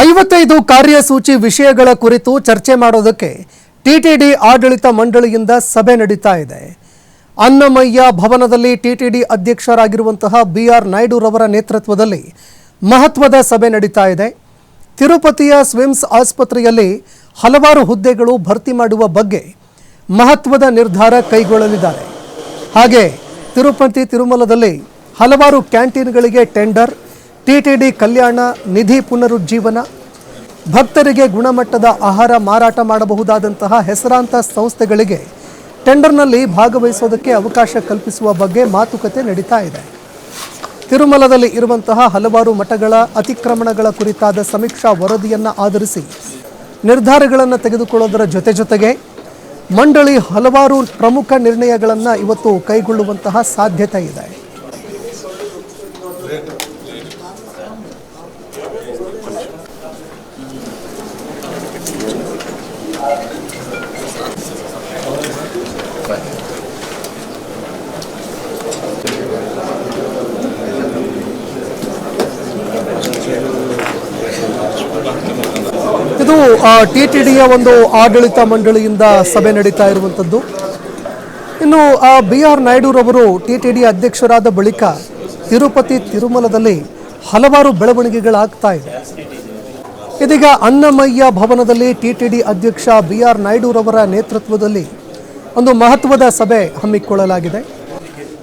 55 ಕಾರ್ಯಸೂಚಿ ವಿಷಯಗಳ ಕುರಿತು ಚರ್ಚೆ ಮಾಡೋದಕ್ಕೆ ಟಿಟಿಡಿ ಆಡಳಿತ ಮಂಡಳಿಯಿಂದ ಸಭೆ ನಡೀತಾ ಇದೆ. ಅನ್ನಮಯ್ಯ ಭವನದಲ್ಲಿ ಟಿಟಿಡಿ ಅಧ್ಯಕ್ಷರಾಗಿರುವಂತಹ ಬಿಆರ್ ನಾಯ್ಡು ರವರ ನೇತೃತ್ವದಲ್ಲಿ ಮಹತ್ವದ ಸಭೆ ನಡೀತಾ ಇದೆ. ತಿರುಪತಿಯ ಸ್ವಿಮ್ಸ್ ಆಸ್ಪತ್ರೆಯಲ್ಲಿ ಹಲವಾರು ಹುದ್ದೆಗಳು ಭರ್ತಿ ಮಾಡುವ ಬಗ್ಗೆ ಮಹತ್ವದ ನಿರ್ಧಾರ ಕೈಗೊಳ್ಳಲಿದ್ದಾರೆ. ಹಾಗೆ ತಿರುಮಲದಲ್ಲಿ ಹಲವಾರು ಕ್ಯಾಂಟೀನ್ಗಳಿಗೆ ಟೆಂಡರ್, ಟಿಟಿಡಿ ಕಲ್ಯಾಣ ನಿಧಿ ಪುನರುಜ್ಜೀವನ, ಭಕ್ತರಿಗೆ ಗುಣಮಟ್ಟದ ಆಹಾರ ಮಾರಾಟ ಮಾಡಬಹುದಾದಂತಹ ಹೆಸರಾಂತ ಸಂಸ್ಥೆಗಳಿಗೆ ಟೆಂಡರ್ನಲ್ಲಿ ಭಾಗವಹಿಸೋದಕ್ಕೆ ಅವಕಾಶ ಕಲ್ಪಿಸುವ ಬಗ್ಗೆ ಮಾತುಕತೆ ನಡೀತಾ ಇದೆ. ತಿರುಮಲದಲ್ಲಿ ಇರುವಂತಹ ಹಲವಾರು ಮಠಗಳ ಅತಿಕ್ರಮಣಗಳ ಕುರಿತಾದ ಸಮೀಕ್ಷಾ ವರದಿಯನ್ನು ಆಧರಿಸಿ ನಿರ್ಧಾರಗಳನ್ನು ತೆಗೆದುಕೊಳ್ಳೋದರ ಜೊತೆಗೆ ಮಂಡಳಿ ಹಲವಾರು ಪ್ರಮುಖ ನಿರ್ಣಯಗಳನ್ನು ಇವತ್ತು ಕೈಗೊಳ್ಳುವಂತಹ ಸಾಧ್ಯತೆ ಇದೆ. ಇದು ಟಿಟಿಡಿಯ ಒಂದು ಆಡಳಿತ ಮಂಡಳಿಯಿಂದ ಸಭೆ ನಡೀತಾ ಇರುವಂಥದ್ದು. ಇನ್ನು ಬಿಆರ್ ನಾಯ್ಡುರವರು ಟಿಟಿಡಿ ಅಧ್ಯಕ್ಷರಾದ ಬಳಿಕ ತಿರುಮಲದಲ್ಲಿ ಹಲವಾರು ಬೆಳವಣಿಗೆಗಳಾಗ್ತಾ ಇದೆ. ಇದೀಗ ಅನ್ನಮಯ್ಯ ಭವನದಲ್ಲಿ ಟಿಟಿಡಿ ಅಧ್ಯಕ್ಷ ಬಿಆರ್ ನಾಯ್ಡುರವರ ನೇತೃತ್ವದಲ್ಲಿ ಒಂದು ಮಹತ್ವದ ಸಭೆ ಹಮ್ಮಿಕೊಳ್ಳಲಾಗಿದೆ.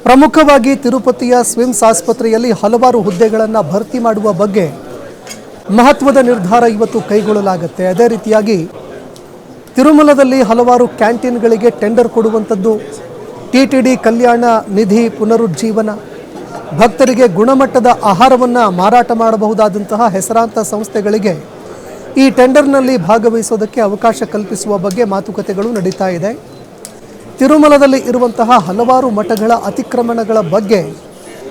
ಪ್ರಮುಖವಾಗಿ ತಿರುಪತಿಯ ಸ್ವಿಮ್ಸ್ ಆಸ್ಪತ್ರೆಯಲ್ಲಿ ಹಲವಾರು ಹುದ್ದೆಗಳನ್ನು ಭರ್ತಿ ಮಾಡುವ ಬಗ್ಗೆ ಮಹತ್ವದ ನಿರ್ಧಾರ ಇವತ್ತು ಕೈಗೊಳ್ಳಲಾಗುತ್ತೆ. ಅದೇ ರೀತಿಯಾಗಿ ತಿರುಮಲದಲ್ಲಿ ಹಲವಾರು ಕ್ಯಾಂಟೀನ್ಗಳಿಗೆ ಟೆಂಡರ್ ಕೊಡುವಂಥದ್ದು, ಟಿಟಿಡಿ ಕಲ್ಯಾಣ ನಿಧಿ ಪುನರುಜ್ಜೀವನ, ಭಕ್ತರಿಗೆ ಗುಣಮಟ್ಟದ ಆಹಾರವನ್ನು ಮಾರಾಟ ಮಾಡಬಹುದಾದಂತಹ ಹೆಸರಾಂತ ಸಂಸ್ಥೆಗಳಿಗೆ ಈ ಟೆಂಡರ್ನಲ್ಲಿ ಭಾಗವಹಿಸೋದಕ್ಕೆ ಅವಕಾಶ ಕಲ್ಪಿಸುವ ಬಗ್ಗೆ ಮಾತುಕತೆಗಳು ನಡೀತಾ ಇದೆ. ತಿರುಮಲದಲ್ಲಿ ಇರುವಂತಹ ಹಲವಾರು ಮಠಗಳ ಅತಿಕ್ರಮಣಗಳ ಬಗ್ಗೆ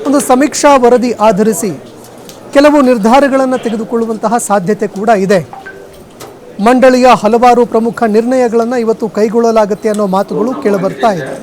ಒಂದು ಸಮೀಕ್ಷಾ ವರದಿ ಆಧರಿಸಿ ಕೆಲವು ನಿರ್ಧಾರಗಳನ್ನು ತೆಗೆದುಕೊಳ್ಳುವಂತಹ ಸಾಧ್ಯತೆ ಕೂಡ ಇದೆ. ಮಂಡಳಿಯ ಹಲವಾರು ಪ್ರಮುಖ ನಿರ್ಣಯಗಳನ್ನು ಇವತ್ತು ಕೈಗೊಳ್ಳಲಾಗುತ್ತೆ ಅನ್ನೋ ಮಾತುಗಳು ಕೇಳಿಬರ್ತಾ ಇದೆ.